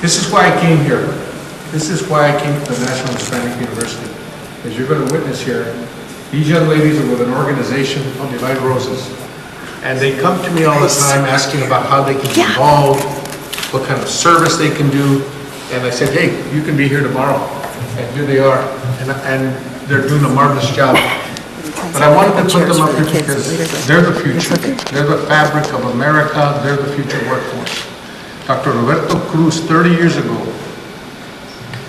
This is why I came here. This is why I came to the National Hispanic University. As you're going to witness here, these young ladies are with an organization called Divine Roses. And they come to me all the time asking about how they can be involved, what kind of service they can do. And I said, hey, you can be here tomorrow. And here they are. And they're doing a marvelous job. But I wanted to put them up here because they're the future. They're the fabric of America. They're the future workforce. Dr. Roberto Cruz, 30 years ago,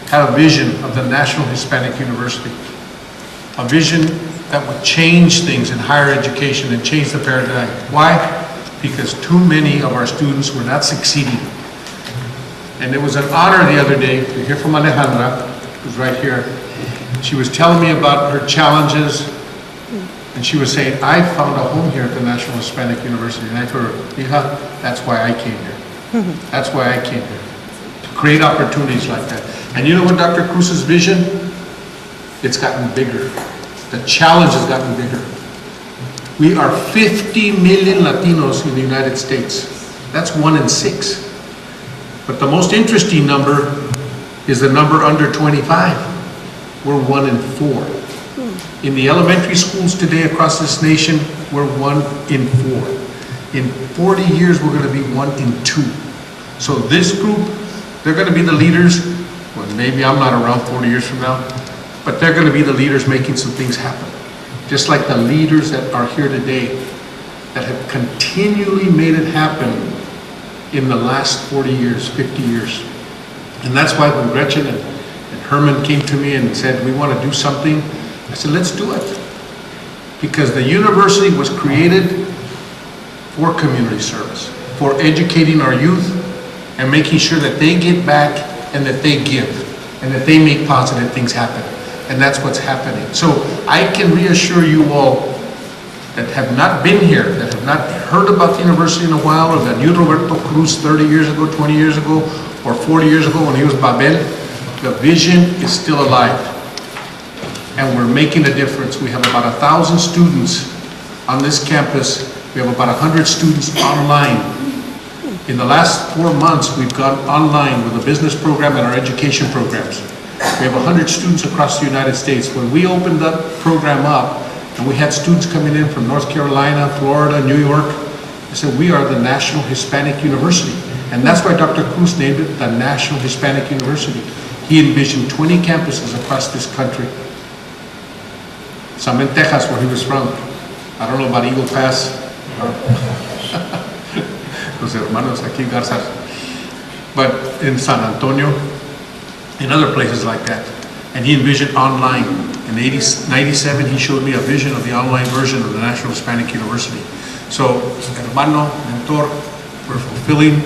had a vision of the National Hispanic University. A vision that would change things in higher education and change the paradigm. Why? Because too many of our students were not succeeding. And it was an honor the other day to hear from Alejandra, who's right here. She was telling me about her challenges, and she was saying, I found a home here at the National Hispanic University. And I told her, Hija, that's why I came here. That's why I came here. To create opportunities like that. And you know what Dr. Cruz's vision? It's gotten bigger. The challenge has gotten bigger. We are 50 million Latinos in the United States. That's 1 in 6. But the most interesting number is the number under 25. We're 1 in 4. In the elementary schools today across this nation, we're 1 in 4. In 40 years, we're going to be 1 in 2. So this group, they're going to be the leaders. Well, maybe I'm not around 40 years from now, but they're going to be the leaders making some things happen. Just like the leaders that are here today that have continually made it happen in the last 40 years, 50 years. And that's why when Gretchen and Herman came to me and said, we want to do something, I said, let's do it. Because the university was created for community service, for educating our youth and making sure that they get back and that they give and that they make positive things happen. And that's what's happening. So I can reassure you all that have not been here, that have not heard about the university in a while, or that knew Roberto Cruz 30 years ago, 20 years ago, or 40 years ago when he was Babel, the vision is still alive. And we're making a difference. We have about 1,000 students on this campus. We have about 100 students online. In the last 4 months, we've gone online with a business program and our education programs. We have 100 students across the United States. When we opened that program up, and we had students coming in from North Carolina, Florida, New York, I said, we are the National Hispanic University. And that's why Dr. Cruz named it the National Hispanic University. He envisioned 20 campuses across this country. Some in Texas, where he was from. I don't know about Eagle Pass. Los hermanos aquí, Garza. But in San Antonio, in other places like that. And he envisioned online. In 97, he showed me a vision of the online version of the National Hispanic University. So, hermano, mentor, we're fulfilling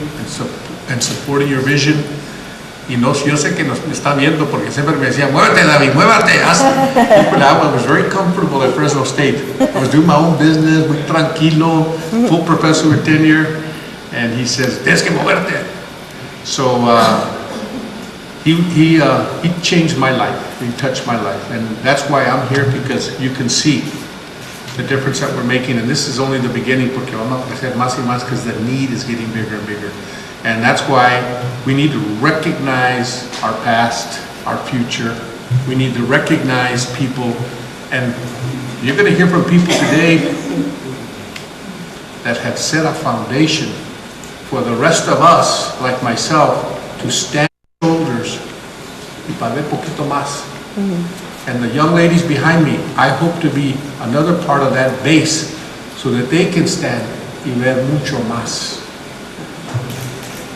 and supporting your vision. Y no, yo sé que nos está viendo porque siempre me decía, muévete David, muévete, haz. I was very comfortable at Fresno State. I was doing my own business, muy tranquilo, full professor with tenure. And he says, tienes que moverte. So he changed my life. He touched my life. And that's why I'm here, because you can see the difference that we're making. And this is only the beginning, porque vamos a hacer más y más, because the need is getting bigger and bigger. And that's why we need to recognize our past, our future. We need to recognize people. And you're going to hear from people today that have set a foundation for the rest of us, like myself, to stand on shoulders y para ver poquito más. And the young ladies behind me, I hope to be another part of that base so that they can stand y ver mucho más.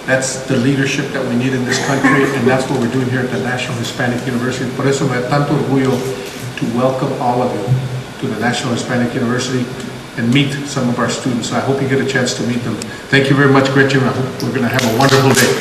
That's the leadership that we need in this country, and that's what we're doing here at the National Hispanic University. Por eso me da tanto orgullo to welcome all of you to the National Hispanic University and meet some of our students. I hope you get a chance to meet them. Thank you very much, Gretchen. I hope we're going to have a wonderful day.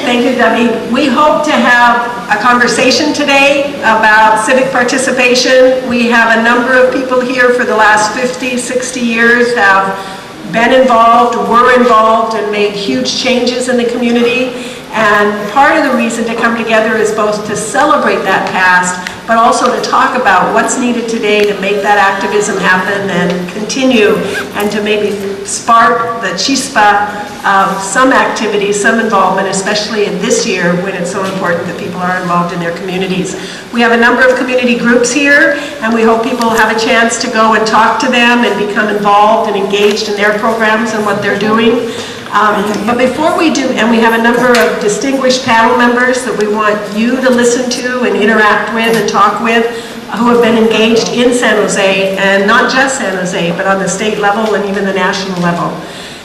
Thank you, David. We hope to have a conversation today about civic participation. We have a number of people here for the last 50, 60 years have been involved, were involved, and made huge changes in the community. And part of the reason to come together is both to celebrate that past, but also to talk about what's needed today to make that activism happen and continue, and to maybe spark the chispa of some activity, some involvement, especially in this year when it's so important that people are involved in their communities. We have a number of community groups here, and we hope people have a chance to go and talk to them and become involved and engaged in their programs and what they're doing. But before we do, and we have a number of distinguished panel members that we want you to listen to and interact with and talk with, who have been engaged in San Jose, and not just San Jose, but on the state level and even the national level.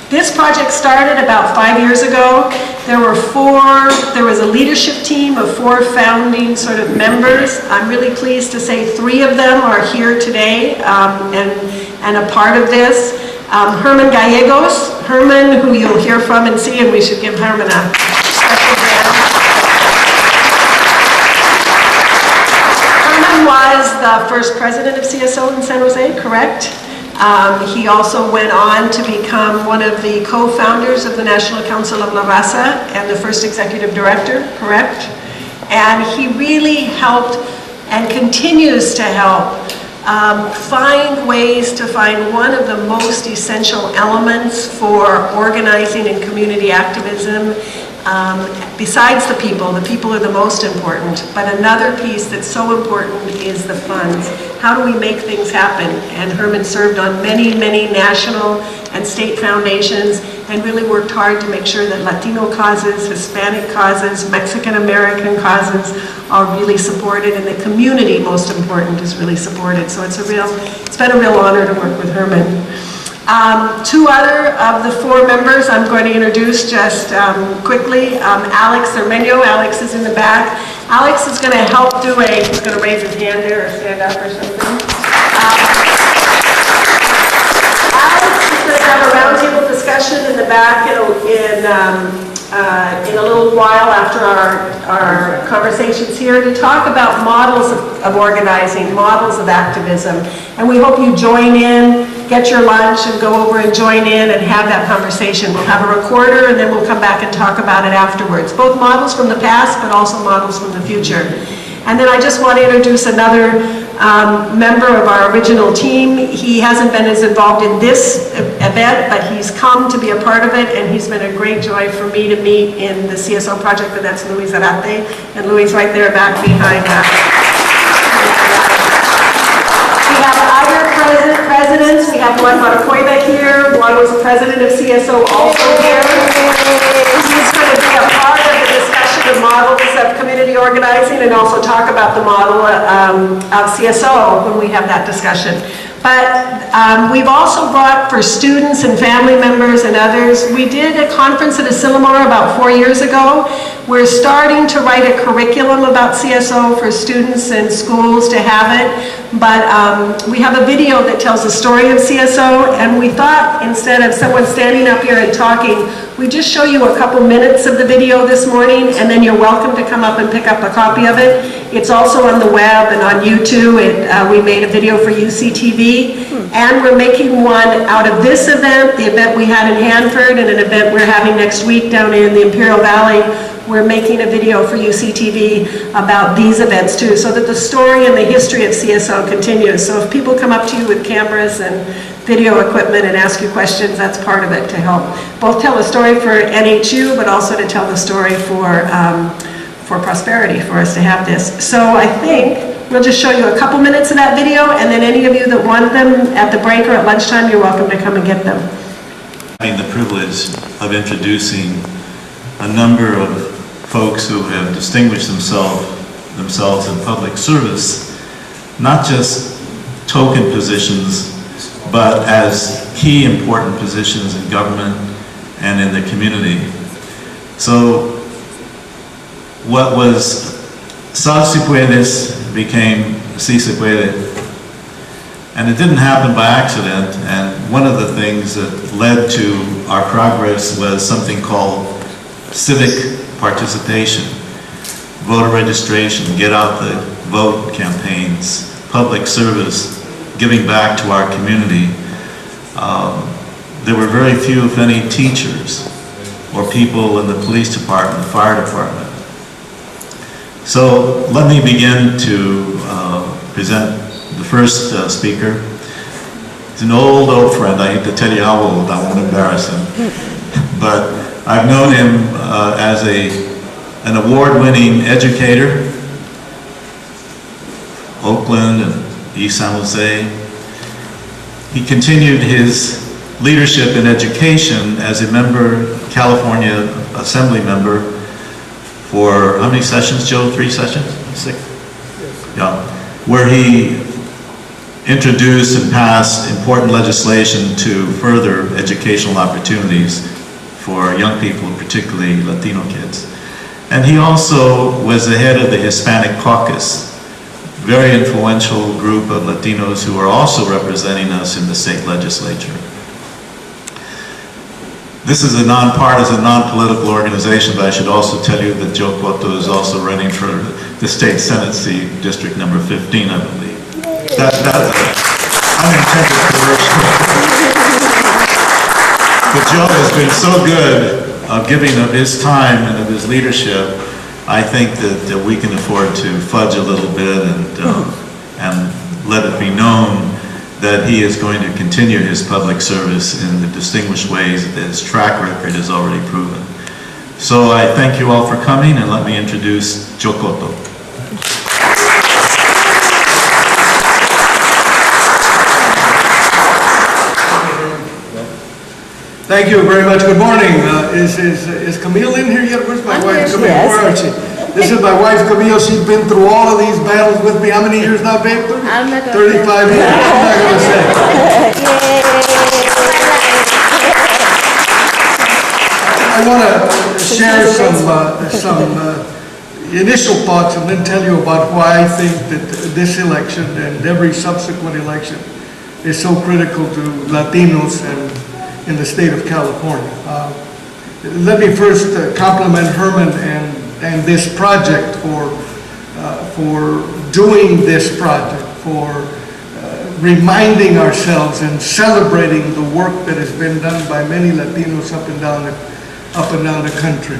This project started about 5 years ago. There was a leadership team of 4 founding sort of members. I'm really pleased to say 3 of them are here today and a part of this. Herman Gallegos, Herman, who you'll hear from and see, and we should give Herman a special hand. Herman was the first president of CSO in San Jose, correct? He also went on to become one of the co-founders of the National Council of La Raza and the first executive director, correct? And he really helped and continues to help find ways to find one of the most essential elements for organizing and community activism. Besides the people are the most important, but another piece that's so important is the funds. How do we make things happen? And Herman served on many, many national and state foundations and really worked hard to make sure that Latino causes, Hispanic causes, Mexican-American causes are really supported, and the community, most important, is really supported. So it's been a real honor to work with Herman. 2 other of the 4 members I'm going to introduce just quickly. Alex Armenio. Alex is in the back. Alex is going to help he's going to raise his hand there or stand up or something. Alex is going to have a roundtable discussion in the back in a little while after our conversations here to talk about models of organizing, models of activism. And we hope you join in, get your lunch and go over and join in and have that conversation. We'll have a recorder and then we'll come back and talk about it afterwards. Both models from the past, but also models from the future. And then I just want to introduce another member of our original team. He hasn't been as involved in this event, but he's come to be a part of it, and he's been a great joy for me to meet in the CSO project, and that's Luis Arate. And Luis right there back behind that. We have other presidents. We have Juan Maracoida here. Juan was the president of CSO also here. He's going to be a part of the discussion of models of community organizing and also talk about the model of CSO when we have that discussion. But we've also brought, for students and family members and others, we did a conference at Asilomar about 4 years ago. We're starting to write a curriculum about CSO for students and schools to have it. But we have a video that tells the story of CSO, and we thought instead of someone standing up here and talking, we just show you a couple minutes of the video this morning, and then you're welcome to come up and pick up a copy of it. It's also on the web and on YouTube. We made a video for UCTV, and we're making one out of this event, the event we had in Hanford, and an event we're having next week down in the Imperial Valley. We're making a video for UCTV about these events too, so that the story and the history of CSO continues. So if people come up to you with cameras and video equipment and ask you questions, that's part of it, to help both tell a story for NHU, but also to tell the story for prosperity, for us to have this. So I think we'll just show you a couple minutes of that video, and then any of you that want them at the break or at lunchtime, you're welcome to come and get them. Having the privilege of introducing a number of folks who have distinguished themselves in public service, not just token positions, but as key important positions in government and in the community. So what was Sal si puedes became si se puede. And it didn't happen by accident, and one of the things that led to our progress was something called civic participation, voter registration, get out the vote campaigns, public service, giving back to our community. There were very few, if any, teachers or people in the police department, the fire department. So let me begin to present the first speaker. He's an old friend. I hate to tell you how old, I won't embarrass him. But I've known him as an award-winning educator, Oakland and East San Jose. He continued his leadership in education as a member, California Assembly member, for how many sessions, Joe? 3 sessions? 6? Yes. Yeah. Where he introduced and passed important legislation to further educational opportunities for young people, particularly Latino kids. And he also was the head of the Hispanic Caucus, very influential group of Latinos who are also representing us in the state legislature. This is a non-partisan, non-political organization, but I should also tell you that Joe Coto is also running for the state Senate seat, District number 15, I believe. That's unintended commercial. But Joe has been so good of giving of his time and of his leadership. I think that we can afford to fudge a little bit and let it be known that he is going to continue his public service in the distinguished ways that his track record has already proven. So I thank you all for coming, and let me introduce Joe Coto. Thank you very much. Good morning. Is Camille in here yet? Where's my wife? Camille, yes. Where is she? This is my wife, Camille. She's been through all of these battles with me. How many years now, babe? I'm not gonna 35 years. I'm not going to say. I want to share some initial thoughts and then tell you about why I think that this election and every subsequent election is so critical to Latinos and in the state of California. Let me first compliment Herman and this project for doing this project, for reminding ourselves and celebrating the work that has been done by many Latinos up and down the country.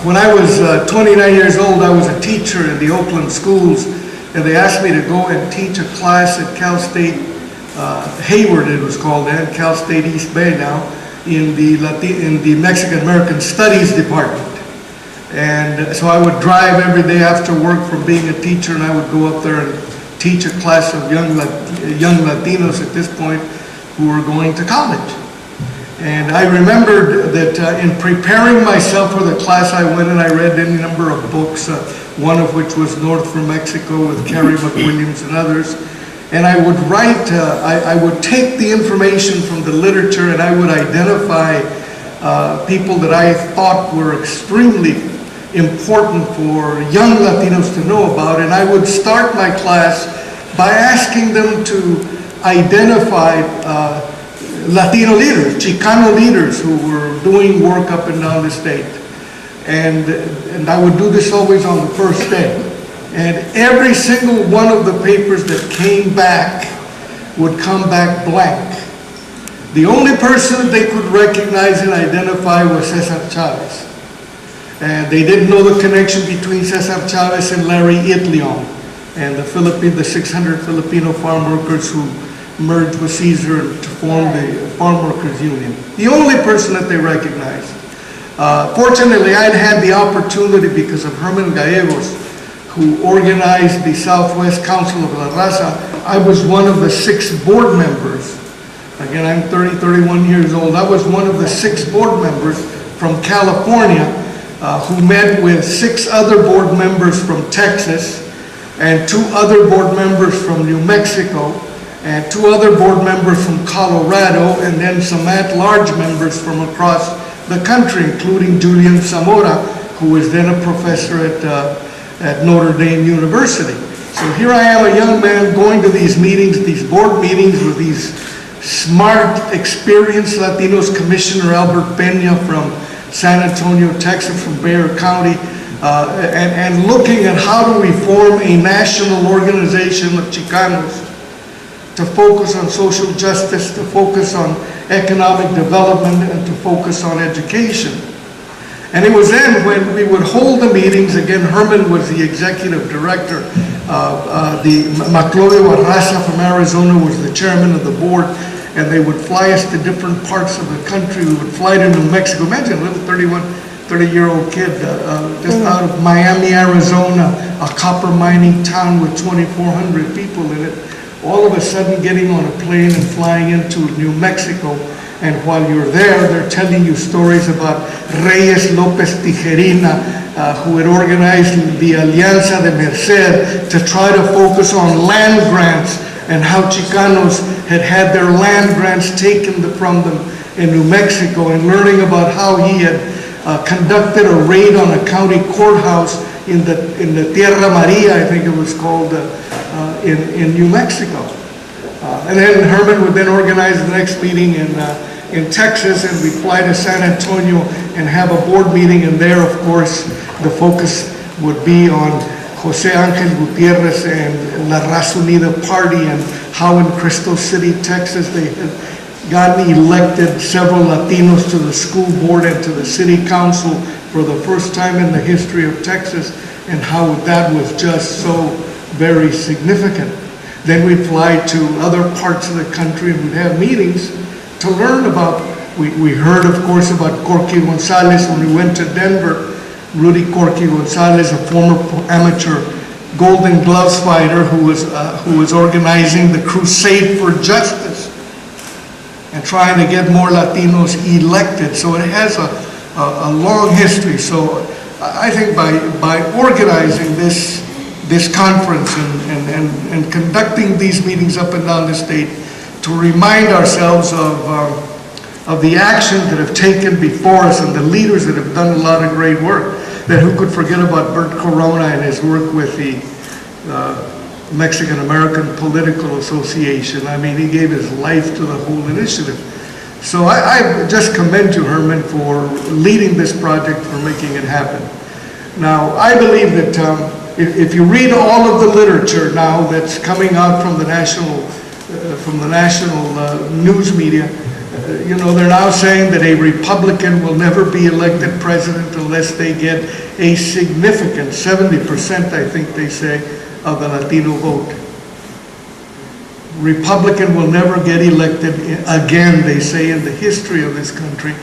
When I was 29 years old, I was a teacher in the Oakland schools, and they asked me to go and teach a class at Cal State Hayward, it was called then, Cal State East Bay now, in the Mexican American Studies department. And so I would drive every day after work from being a teacher, and I would go up there and teach a class of young Latinos at this point who were going to college. And I remembered that in preparing myself for the class, I went and I read any number of books, one of which was North from Mexico with Carrie McWilliams and others. And I would write, I would take the information from the literature and I would identify people that I thought were extremely important for young Latinos to know about. And I would start my class by asking them to identify Latino leaders, Chicano leaders who were doing work up and down the state. And I would do this always on the first day. And every single one of the papers that came back would come back blank. The only person that they could recognize and identify was Cesar Chaves. And they didn't know the connection between Cesar Chaves and Larry Itliong and the 600 Filipino farm workers who merged with Cesar to form the Farm Workers Union. The only person that they recognized. Fortunately, I'd had the opportunity because of Herman Gallegos, who organized the Southwest Council of La Raza. I was one of the 6 board members. Again, I'm 31 years old. I was one of the 6 board members from California who met with 6 other board members from Texas and 2 other board members from New Mexico and 2 other board members from Colorado, and then some at-large members from across the country, including Julian Zamora, who was then a professor at Notre Dame University. So here I am, a young man, going to these meetings, these board meetings with these smart, experienced Latinos, Commissioner Albert Peña from San Antonio, Texas, from Bexar County, and looking at how do we form a national organization of Chicanos to focus on social justice, to focus on economic development, and to focus on education. And it was then when we would hold the meetings, again, Herman was the executive director, The Maclovio Barraza from Arizona was the chairman of the board, and they would fly us to different parts of the country. We would fly to New Mexico. Imagine a little 30-year-old kid just out of Miami, Arizona, a copper mining town with 2,400 people in it. All of a sudden getting on a plane and flying into New Mexico. And while you're there, they're telling you stories about Reyes Lopez Tijerina, who had organized the Alianza de Merced to try to focus on land grants and how Chicanos had had their land grants taken from them in New Mexico, and learning about how he had conducted a raid on a county courthouse in the Tierra Maria, I think it was called, in New Mexico. And then Herman would then organize the next meeting in Texas, and we'd fly to San Antonio and have a board meeting, and there, of course, the focus would be on Jose Angel Gutierrez and La Raza Unida Party, and how in Crystal City, Texas, they had gotten elected several Latinos to the school board and to the city council for the first time in the history of Texas, and how that was just so very significant. Then we'd fly to other parts of the country and we'd have meetings to learn about, we heard, of course, about Corky Gonzalez when we went to Denver. Rudy Corky Gonzalez, a former amateur Golden Gloves fighter who was organizing the Crusade for Justice and trying to get more Latinos elected. So it has a long history. So I think by organizing this conference and conducting these meetings up and down the state to remind ourselves of the actions that have taken before us and the leaders that have done a lot of great work, that who could forget about Bert Corona and his work with the Mexican American Political Association. I mean, he gave his life to the whole initiative. So I just commend you, Herman, for leading this project, for making it happen. Now, I believe that if you read all of the literature now that's coming out from the national news media, you know, they're now saying that a Republican will never be elected president unless they get a significant 70%, I think they say, of the Latino vote. Republican will never get elected again, they say, in the history of this country,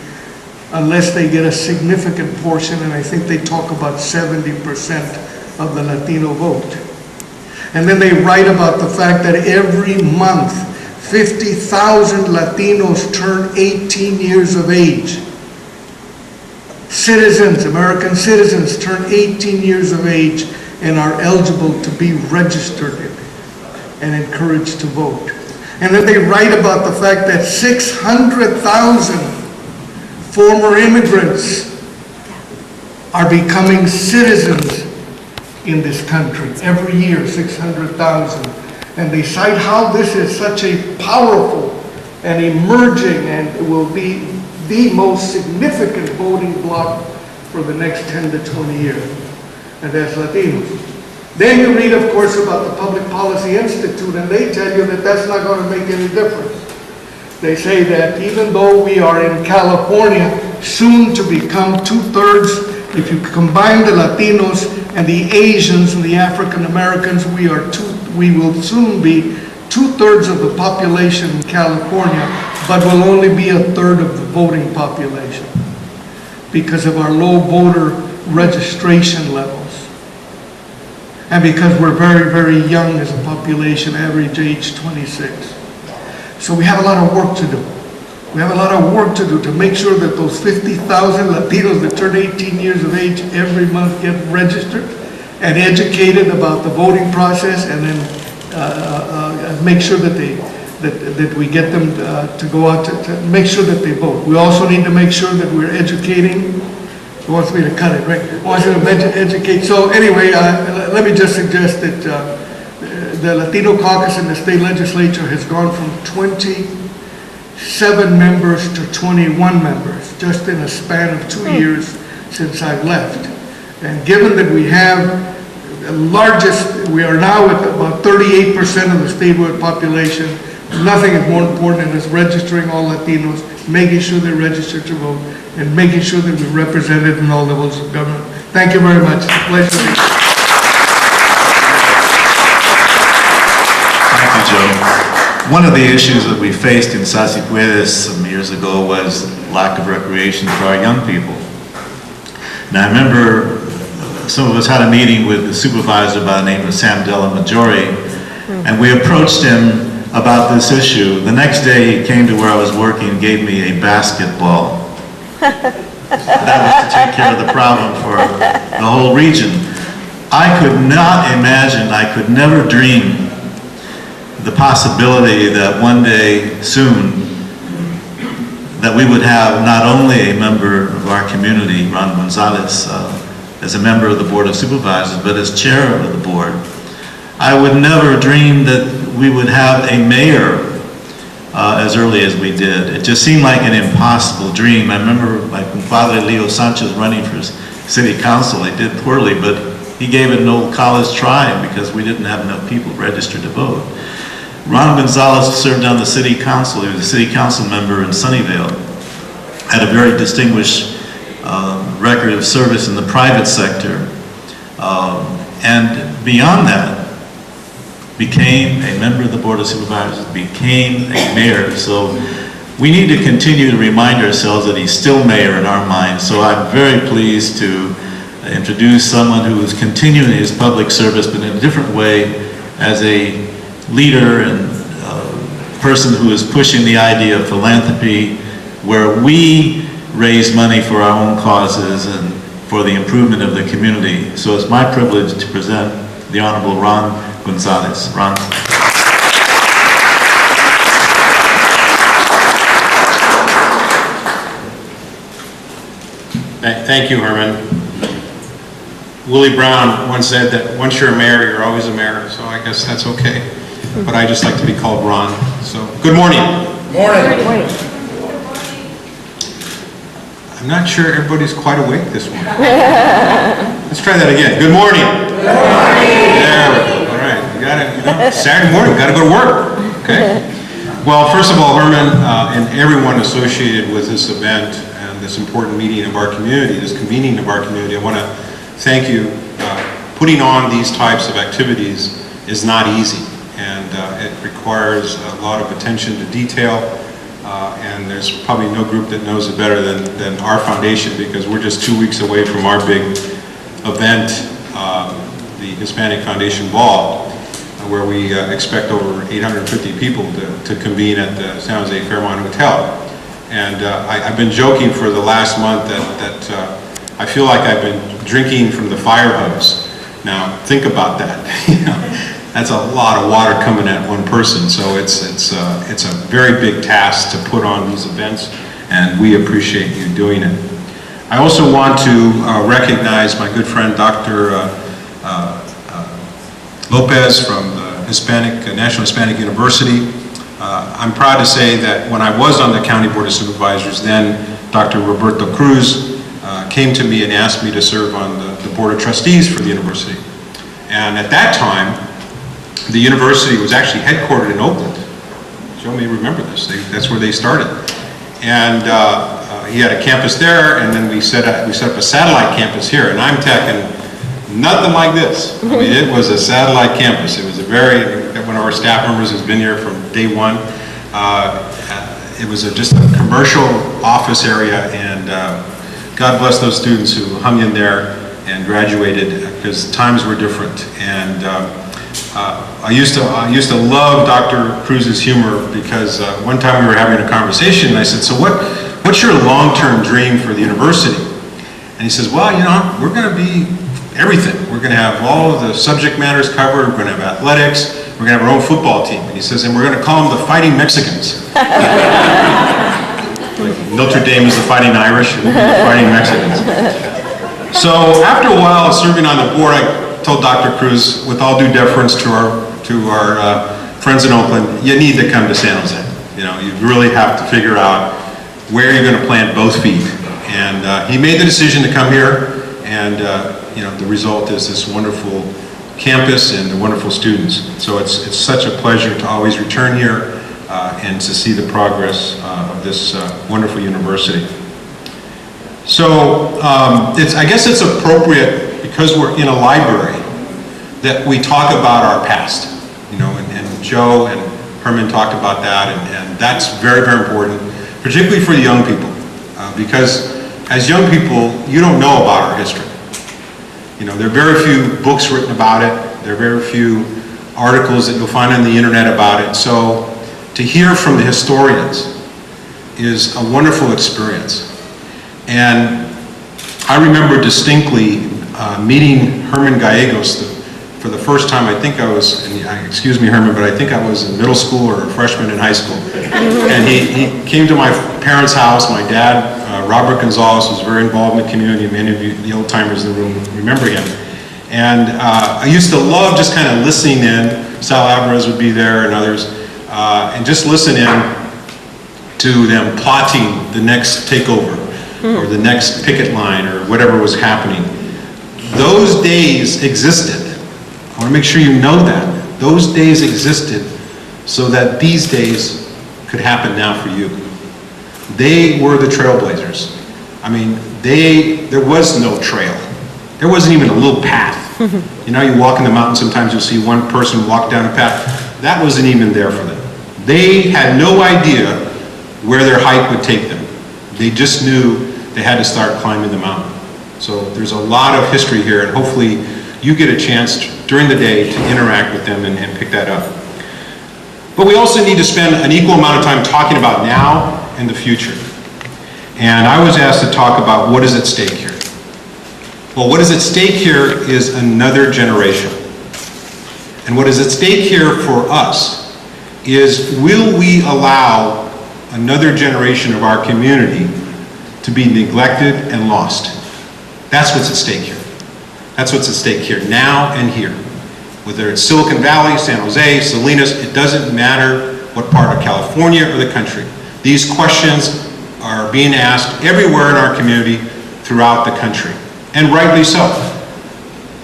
unless they get a significant portion, and I think they talk about 70% of the Latino vote. And then they write about the fact that every month 50,000 Latinos turn 18 years of age. Citizens, American citizens, turn 18 years of age and are eligible to be registered and encouraged to vote. And then they write about the fact that 600,000 former immigrants are becoming citizens in this country. Every year, 600,000. And they cite how this is such a powerful and emerging and will be the most significant voting bloc for the next 10 to 20 years, and that's Latinos. Then you read, of course, about the Public Policy Institute, and they tell you that that's not going to make any difference. They say that even though we are in California, soon to become 2/3, if you combine the Latinos and the Asians and the African Americans, we will soon be 2/3 of the population in California, but will only be 1/3 of the voting population because of our low voter registration levels. And because we're very, very young as a population, average age 26. So we have a lot of work to do. We have a lot of work to do to make sure that those 50,000 Latinos that turn 18 years of age every month get registered and educated about the voting process, and then make sure that we get them to go out to make sure that they vote. We also need to make sure that we're educating. Who wants me to cut it, right? Wants me to educate. So anyway, let me just suggest that the Latino caucus in the state legislature has gone from 27 members to 21 members, just in a span of 2 years since I've left. And given that we have the largest, we are now at about 38% of the statewide population, nothing is more important than is registering all Latinos, making sure they're registered to vote, and making sure that we're represented in all levels of government. Thank you very much. It's a pleasure to be here. one of the issues that we faced in Covarrubias some years ago was lack of recreation for our young people. Now, I remember some of us had a meeting with the supervisor by the name of Sam Della Maggiore, and we approached him about this issue. The next day, he came to where I was working and gave me a basketball. That was to take care of the problem for the whole region. I could not imagine, I could never dream the possibility that one day soon that we would have not only a member of our community, Ron Gonzalez, as a member of the Board of Supervisors, but as chair of the board. I would never dream that we would have a mayor as early as we did. It just seemed like an impossible dream. I remember my father, Leo Sanchez, running for city council. He did poorly, but he gave it an old college try because we didn't have enough people registered to vote. Ron Gonzalez served on the city council. He was a city council member in Sunnyvale. Had a very distinguished record of service in the private sector. And beyond that, became a member of the Board of Supervisors, became a mayor. So we need to continue to remind ourselves that he's still mayor in our minds. So I'm very pleased to introduce someone who is continuing his public service, but in a different way, as a leader and person who is pushing the idea of philanthropy, where we raise money for our own causes and for the improvement of the community. So it's my privilege to present the Honorable Ron Gonzalez. Ron. Thank you, Herman. Willie Brown once said that once you're a mayor, you're always a mayor, so I guess that's okay. But I just like to be called Ron. So, good morning. Morning. I'm not sure everybody's quite awake this morning. Let's try that again. Good morning. Good morning. There we go. All right. You got it. Saturday morning, got to go to work. Okay. Well, first of all, Herman and everyone associated with this event and this important meeting of our community, this convening of our community, I want to thank you. Putting on these types of activities is not easy, and it requires a lot of attention to detail. And there's probably no group that knows it better than our foundation, because we're just 2 weeks away from our big event, the Hispanic Foundation Ball, where we expect over 850 people to convene at the San Jose Fairmont Hotel. And I've been joking for the last month that I feel like I've been drinking from the fire hose. Now, think about that. That's a lot of water coming at one person, so it's a very big task to put on these events, and we appreciate you doing it. I also want to recognize my good friend Dr. Lopez from the National Hispanic University. I'm proud to say that when I was on the County Board of Supervisors, then Dr. Roberto Cruz came to me and asked me to serve on the Board of Trustees for the university. And at that time, the university was actually headquartered in Oakland. Joe may remember this. That's where they started. And he had a campus there, and then we set up a satellite campus here. And I'm talking nothing like this. I mean, it was a satellite campus. It was one of our staff members who's been here from day one. It was just a commercial office area, and God bless those students who hung in there and graduated, because times were different. And I used to love Dr. Cruz's humor, because one time we were having a conversation and I said, so what's your long-term dream for the university? And he says, well, we're going to be everything. We're going to have all of the subject matters covered. We're going to have athletics. We're going to have our own football team. And he says, and we're going to call them the Fighting Mexicans. Like Notre Dame is the Fighting Irish, and the Fighting Mexicans. So after a while of serving on the board, I told Dr. Cruz, with all due deference to our friends in Oakland, you need to come to San Jose. You really have to figure out where you're going to plant both feet. And he made the decision to come here, and the result is this wonderful campus and the wonderful students. So it's such a pleasure to always return here and to see the progress of this wonderful university. So I guess it's appropriate, because we're in a library, that we talk about our past. And Joe and Herman talked about that, and that's very, very important, particularly for the young people, because as young people, you don't know about our history. You know, there are very few books written about it. There are very few articles that you'll find on the internet about it. So to hear from the historians is a wonderful experience. And I remember distinctly meeting Herman Gallegos for the first time. I think I was, excuse me Herman, but I think I was in middle school or a freshman in high school. And he came to my parents' house. My dad, Robert Gonzalez, was very involved in the community. Many of you, the old timers in the room, remember him. And I used to love just kind of listening in. Sal Alvarez would be there and others, and just listen in to them plotting the next takeover or the next picket line or whatever was happening. Those days existed. I want to make sure you know that. Those days existed so that these days could happen now for you. They were the trailblazers. I mean, there was no trail. There wasn't even a little path. You know, you walk in the mountains, sometimes you'll see one person walk down a path. That wasn't even there for them. They had no idea where their hike would take them. They just knew they had to start climbing the mountain. So there's a lot of history here, and hopefully you get a chance during the day to interact with them and pick that up. But we also need to spend an equal amount of time talking about now and the future. And I was asked to talk about what is at stake here. Well, what is at stake here is another generation. And what is at stake here for us is, will we allow another generation of our community to be neglected and lost? That's what's at stake here. That's what's at stake here, now and here. Whether it's Silicon Valley, San Jose, Salinas, it doesn't matter what part of California or the country. These questions are being asked everywhere in our community throughout the country. And rightly so,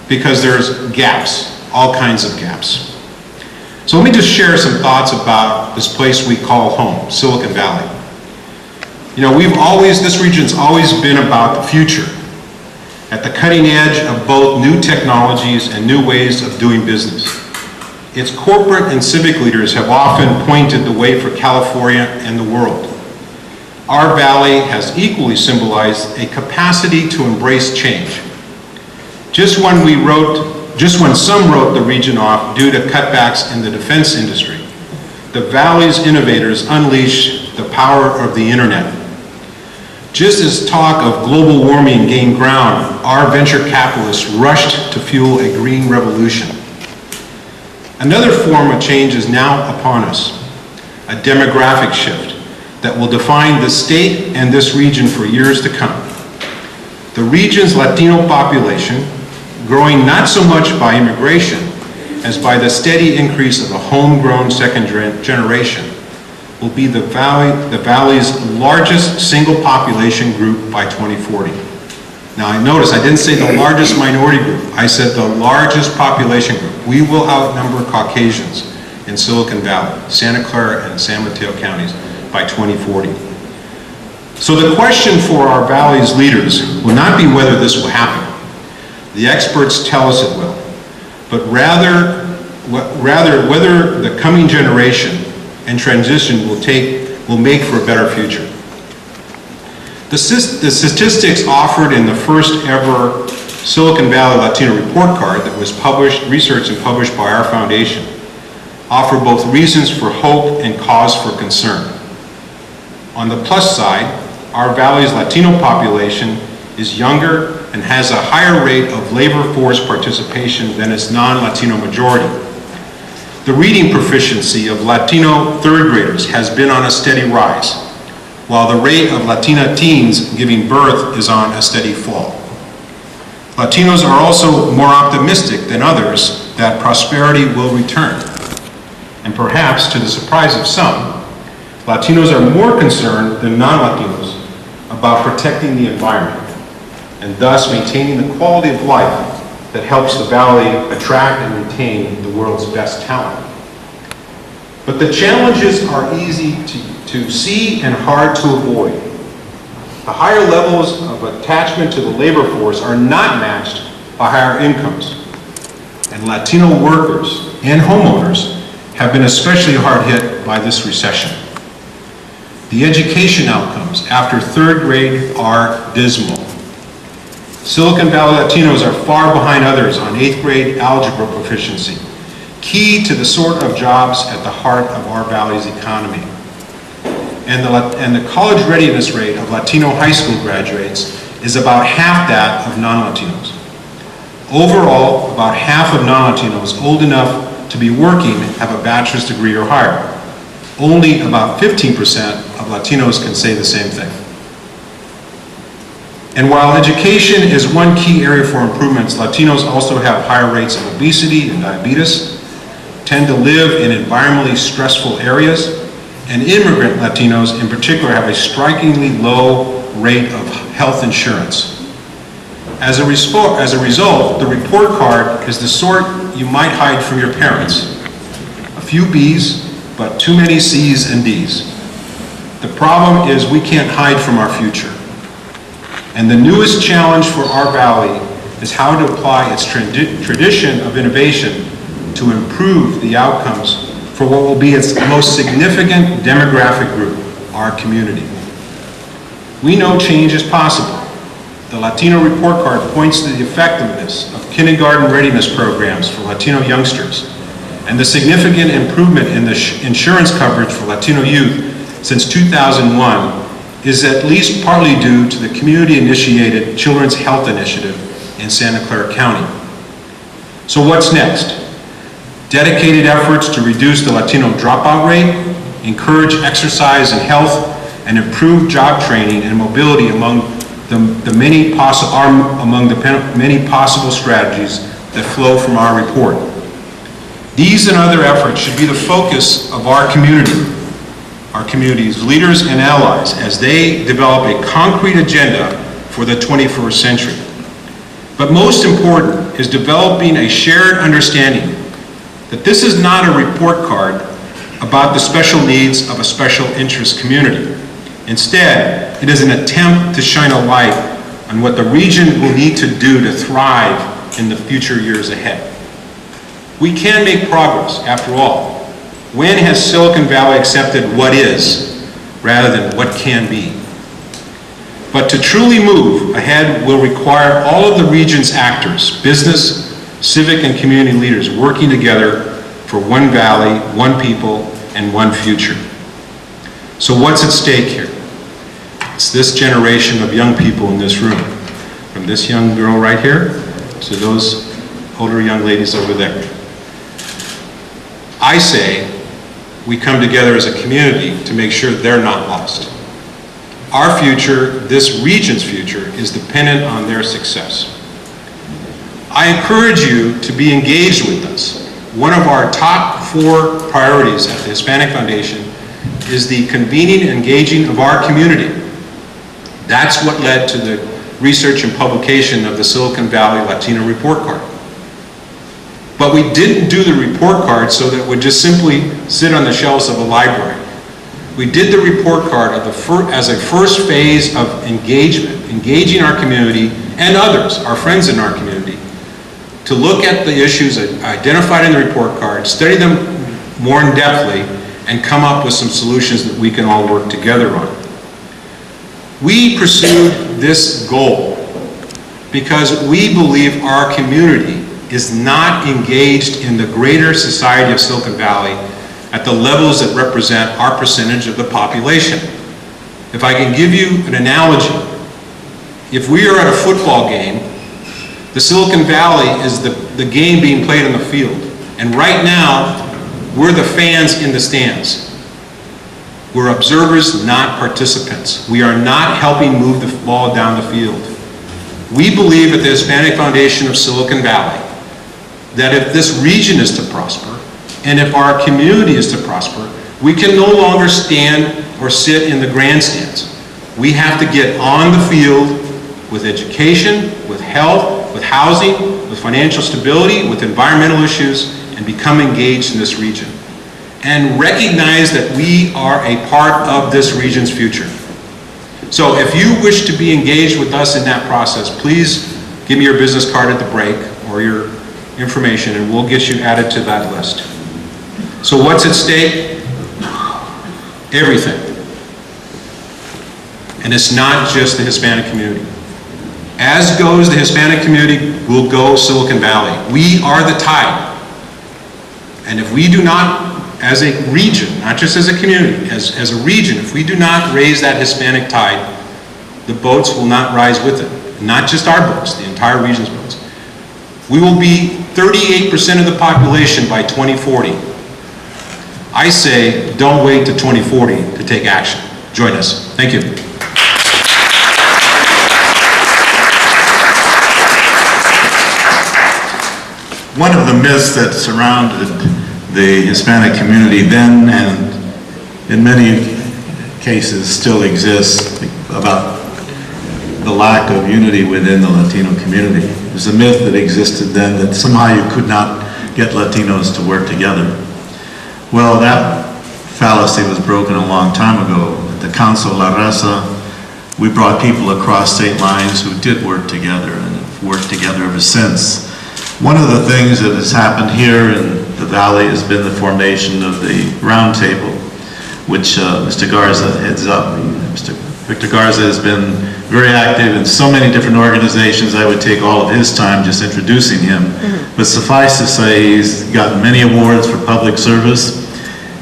because there's gaps, all kinds of gaps. So let me just share some thoughts about this place we call home, Silicon Valley. You know, this region's always been about the future, at the cutting edge of both new technologies and new ways of doing business. Its corporate and civic leaders have often pointed the way for California and the world. Our valley has equally symbolized a capacity to embrace change. Just when some wrote the region off due to cutbacks in the defense industry, the valley's innovators unleashed the power of the internet. Just as talk of global warming gained ground, our venture capitalists rushed to fuel a green revolution. Another form of change is now upon us, a demographic shift that will define the state and this region for years to come. The region's Latino population, growing not so much by immigration as by the steady increase of a homegrown second generation, will be the valley's largest single population group by 2040. Now I notice I didn't say the largest minority group, I said the largest population group. We will outnumber Caucasians in Silicon Valley, Santa Clara and San Mateo counties by 2040. So the question for our valley's leaders will not be whether this will happen. The experts tell us it will, but rather whether the coming generation and transition will make for a better future. The statistics offered in the first ever Silicon Valley Latino report card that was researched and published by our foundation offer both reasons for hope and cause for concern. On the plus side, our valley's Latino population is younger and has a higher rate of labor force participation than its non-Latino majority. The reading proficiency of Latino third graders has been on a steady rise, while the rate of Latina teens giving birth is on a steady fall. Latinos are also more optimistic than others that prosperity will return. And perhaps to the surprise of some, Latinos are more concerned than non-Latinos about protecting the environment and thus maintaining the quality of life that helps the valley attract and retain the world's best talent. But the challenges are easy to see and hard to avoid. The higher levels of attachment to the labor force are not matched by higher incomes. And Latino workers and homeowners have been especially hard hit by this recession. The education outcomes after third grade are dismal. Silicon Valley Latinos are far behind others on 8th grade algebra proficiency, key to the sort of jobs at the heart of our valley's economy. And the college readiness rate of Latino high school graduates is about half that of non-Latinos. Overall, about half of non-Latinos old enough to be working have a bachelor's degree or higher. Only about 15% of Latinos can say the same thing. And while education is one key area for improvements, Latinos also have higher rates of obesity and diabetes, tend to live in environmentally stressful areas, and immigrant Latinos in particular have a strikingly low rate of health insurance. As a result, the report card is the sort you might hide from your parents. A few B's, but too many C's and D's. The problem is we can't hide from our future. And the newest challenge for our valley is how to apply its tradition of innovation to improve the outcomes for what will be its most significant demographic group, our community. We know change is possible. The Latino report card points to the effectiveness of kindergarten readiness programs for Latino youngsters and the significant improvement in the insurance coverage for Latino youth since 2001 is at least partly due to the community-initiated Children's Health Initiative in Santa Clara County. So what's next? Dedicated efforts to reduce the Latino dropout rate, encourage exercise and health, and improve job training and mobility among the many possible strategies that flow from our report. These and other efforts should be the focus of our community's leaders and allies as they develop a concrete agenda for the 21st century. But most important is developing a shared understanding that this is not a report card about the special needs of a special interest community. Instead, it is an attempt to shine a light on what the region will need to do to thrive in the future years ahead. We can make progress, after all. When has Silicon Valley accepted what is rather than what can be? But to truly move ahead will require all of the region's actors, business, civic, and community leaders working together for one valley, one people, and one future. So what's at stake here? It's this generation of young people in this room, from this young girl right here to those older young ladies over there. I say we come together as a community to make sure they're not lost. Our future, this region's future, is dependent on their success. I encourage you to be engaged with us. One of our top 4 priorities at the Hispanic Foundation is the convening and engaging of our community. That's what led to the research and publication of the Silicon Valley Latino Report Card. But we didn't do the report card so that it would just simply sit on the shelves of a library. We did the report card as a first phase of engagement, engaging our community and others, our friends in our community, to look at the issues identified in the report card, study them more in-depthly, and come up with some solutions that we can all work together on. We pursued this goal because we believe our community is not engaged in the greater society of Silicon Valley at the levels that represent our percentage of the population. If I can give you an analogy, if we are at a football game, the Silicon Valley is the game being played on the field. And right now, we're the fans in the stands. We're observers, not participants. We are not helping move the ball down the field. We believe at the Hispanic Foundation of Silicon Valley that if this region is to prosper, and if our community is to prosper, we can no longer stand or sit in the grandstands. We have to get on the field with education, with health, with housing, with financial stability, with environmental issues, and become engaged in this region. And recognize that we are a part of this region's future. So if you wish to be engaged with us in that process, please give me your business card at the break or your information and we'll get you added to that list. So what's at stake? Everything. And it's not just the Hispanic community. As goes the Hispanic community, will go Silicon Valley. We are the tide. And if we do not, as a region, not just as a community, as a region, if we do not raise that Hispanic tide, the boats will not rise with it. Not just our boats, the entire region's boats. We will be 38% of the population by 2040. I say, don't wait to 2040 to take action. Join us. Thank you. One of the myths that surrounded the Hispanic community then and in many cases still exists about the lack of unity within the Latino community. There's a myth that existed then that somehow you could not get Latinos to work together. Well, that fallacy was broken a long time ago. At the Council of La Raza, we brought people across state lines who did work together and have worked together ever since. One of the things that has happened here in the Valley has been the formation of the Roundtable, which Mr. Garza heads up. Mr. Victor Garza has been very active in so many different organizations. I would take all of his time just introducing him. But suffice to say, he's gotten many awards for public service.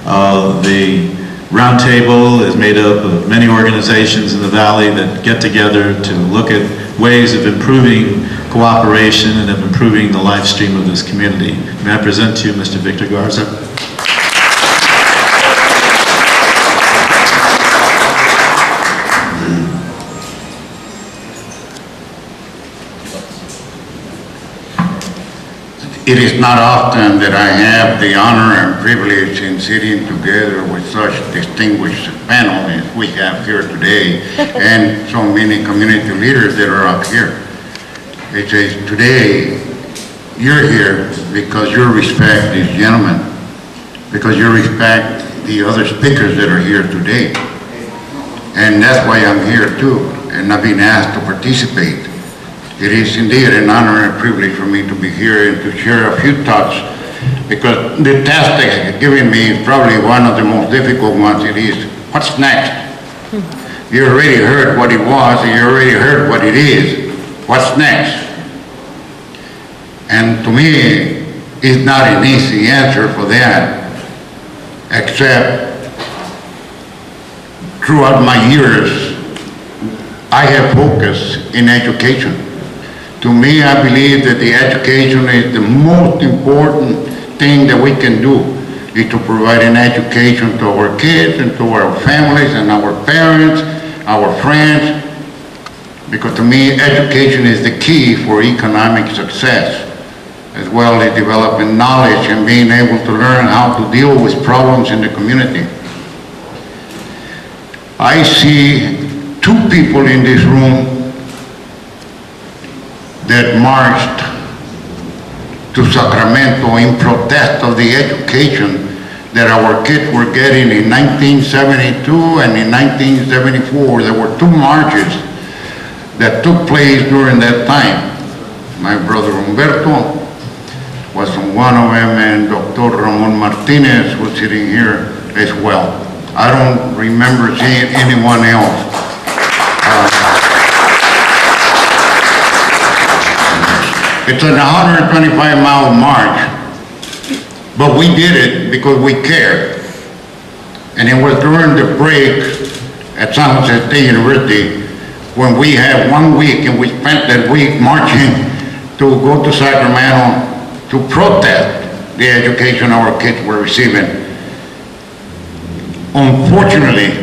The Roundtable is made up of many organizations in the Valley that get together to look at ways of improving cooperation and of improving the live stream of this community. May I present to you Mr. Victor Garza? It is not often that I have the honor and privilege in sitting together with such distinguished panel as we have here today and so many community leaders that are up here. It says today you're here because you respect these gentlemen, because you respect the other speakers that are here today. And that's why I'm here too, and I've been asked to participate. It is indeed an honor and privilege for me to be here and to share a few thoughts, because the task they have given me is probably one of the most difficult ones. It is, what's next? You already heard what it was, and you already heard what it is. What's next? And to me, it's not an easy answer for that, except throughout my years, I have focused in education. To me, I believe that the education is the most important thing that we can do, is to provide an education to our kids and to our families and our parents, our friends, because to me, education is the key for economic success, as well as developing knowledge and being able to learn how to deal with problems in the community. I see two people in this room that marched to Sacramento in protest of the education that our kids were getting in 1972 and in 1974. There were two marches that took place during that time. My brother Humberto was on one of them, and Dr. Ramon Martinez was sitting here as well. I don't remember seeing anyone else. It's an 125-mile march, but we did it because we cared. And it was during the break at San Jose State University when we had 1 week, and we spent that week marching to go to Sacramento to protest the education our kids were receiving. Unfortunately,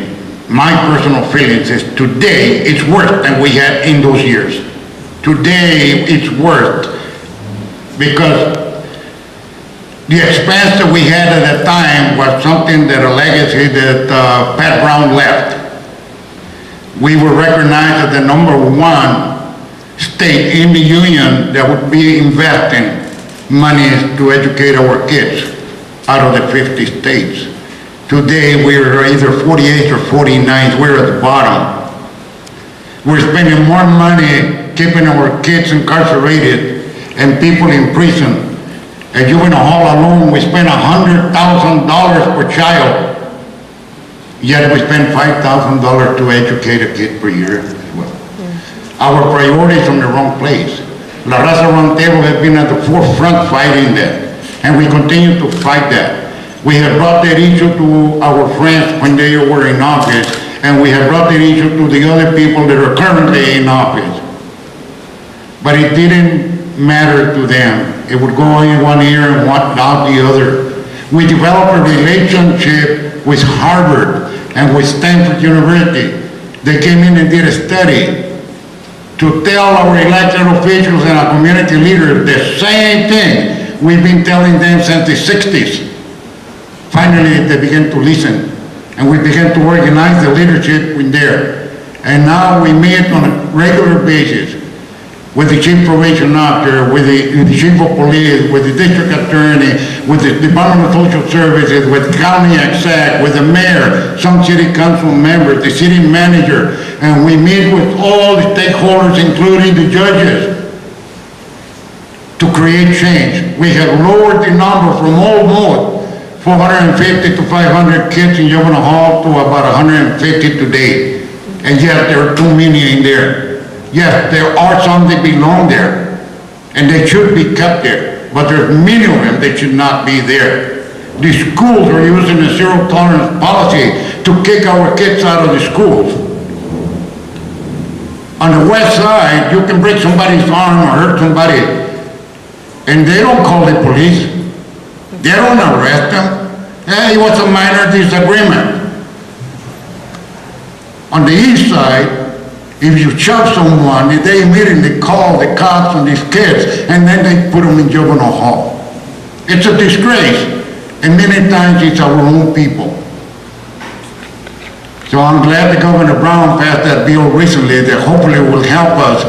my personal feelings is today it's worse than we had in those years. Today it's worse because the expense that we had at that time was something that a legacy that Pat Brown left. We were recognized as the #1 state in the union that would be investing money to educate our kids out of the 50 states. Today we're either 48th or 49th, we're at the bottom. We're spending more money keeping our kids incarcerated and people in prison At juvenile hall alone, we spend $100,000 per child. Yet we spend $5,000 to educate a kid per year as well. Our priorities are in the wrong place. La Raza Roundtable has been at the forefront fighting that, and we continue to fight that. We have brought that issue to our friends when they were in office, and we have brought that issue to the other people that are currently in office. But it didn't matter to them. It would go in one ear and out the other. We developed a relationship with Harvard and with Stanford University. They came in and did a study to tell our elected officials and our community leaders the same thing we've been telling them since the 60s. Finally, they began to listen, and we began to organize the leadership in there. And now we meet on a regular basis with the chief probation officer, with the chief of police, with the district attorney, with the Department of Social Services, with county exec, with the mayor, some city council members, the city manager, and we meet with all the stakeholders, including the judges, to create change. We have lowered the number from almost 450 to 500 kids in juvenile hall to about 150 today, and yet there are too many in there. Yes, there are some that belong there, and they should be kept there, but there's many of them that should not be there. The schools are using a zero tolerance policy to kick our kids out of the schools. On the west side, you can break somebody's arm or hurt somebody, and they don't call the police. They don't arrest them. Hey, it was a minor disagreement. On the east side, if you shove someone, they immediately call the cops on these kids, and then they put them in juvenile hall. It's a disgrace, and many times it's our own people. So I'm glad that Governor Brown passed that bill recently that hopefully will help us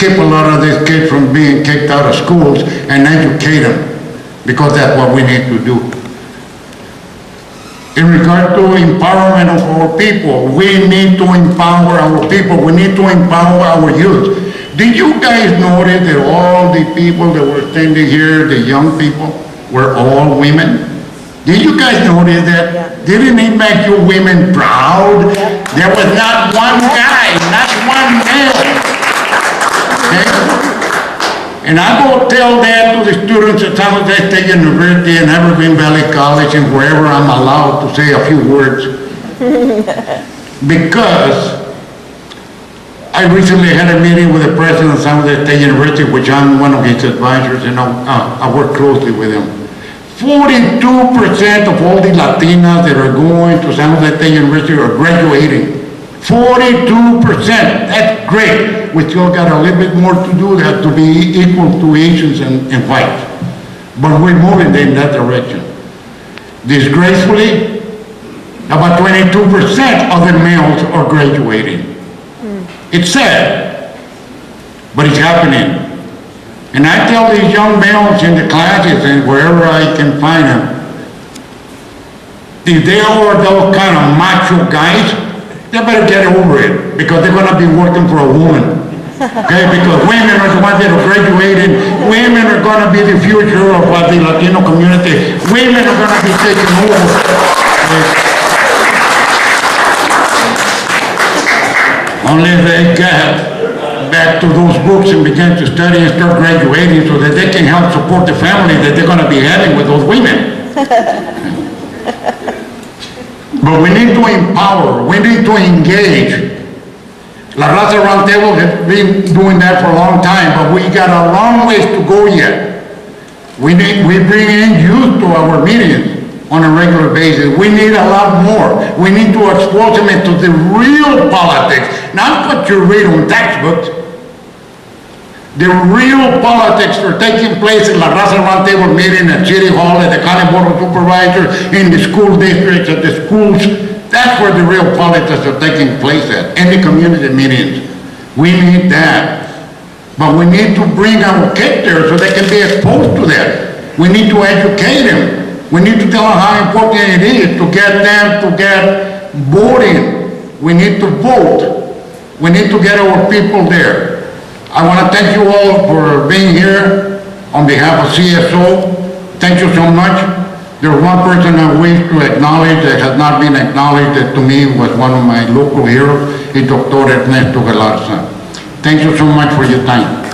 keep a lot of these kids from being kicked out of schools and educate them, because that's what we need to do. In regard to empowerment of our people, we need to empower our people. We need to empower our youth. Did you guys notice that all the people that were standing here, the young people, were all women? Did you guys notice that? Yeah. Didn't it make you women proud? Yeah. There was not one guy, not one male. Okay? And I go tell that to the students at San Jose State University and Evergreen Valley College and wherever I'm allowed to say a few words. Because I recently had a meeting with the president of San Jose State University, which I'm one of his advisors, and I work closely with him. 42% of all the Latinas that are going to San Jose State University are graduating. 42%, that's great. We still got a little bit more to do that to be equal to Asians and whites. But we're moving in that direction. Disgracefully, about 22% of the males are graduating. It's sad, but it's happening. And I tell these young males in the classes and wherever I can find them, if they are those kind of macho guys, they better get over it, because they're going to be working for a woman. Okay, because women are the ones that are graduating. Women are going to be the future of the Latino community. Women are going to be taking over. Only if they get back to those books and begin to study and start graduating so that they can help support the family that they're going to be having with those women. But we need to empower, we need to engage. La Raza Roundtable has been doing that for a long time, but we got a long ways to go yet. We bring in youth to our meetings on a regular basis. We need a lot more. We need to expose them into the real politics, not what you read on textbooks. The real politics are taking place in La Raza Roundtable meeting at City Hall, at the County Board of Supervisors, in the school districts, at the schools. That's where the real politics are taking place at, in the community meetings. We need that. But we need to bring our kids there so they can be exposed to that. We need to educate them. We need to tell them how important it is to get them to get voting. We need to vote. We need to get our people there. I want to thank you all for being here on behalf of CSO. Thank you so much. There's one person I wish to acknowledge that has not been acknowledged, that to me was one of my local heroes, is Dr. Ernesto Garza. Thank you so much for your time.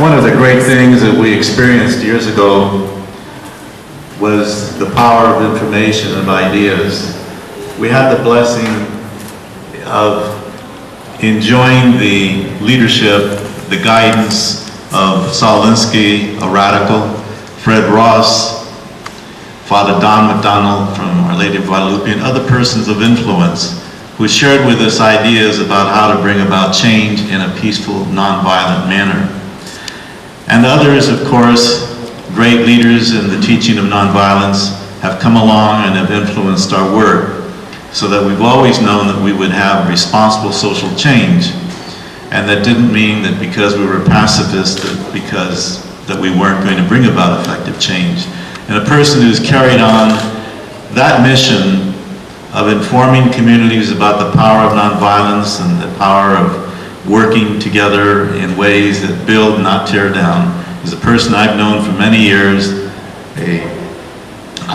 One of the great things that we experienced years ago was the power of information and ideas. We had the blessing of enjoying the leadership, the guidance of Saul Alinsky, a radical, Fred Ross, Father Don McDonald from Our Lady of Guadalupe, and other persons of influence who shared with us ideas about how to bring about change in a peaceful, nonviolent manner. And others, of course, great leaders in the teaching of nonviolence, have come along and have influenced our work, so that we've always known that we would have responsible social change. And that didn't mean that because we were pacifists, that we weren't going to bring about effective change. And a person who's carried on that mission of informing communities about the power of nonviolence and the power of working together in ways that build, not tear down, is a person I've known for many years, a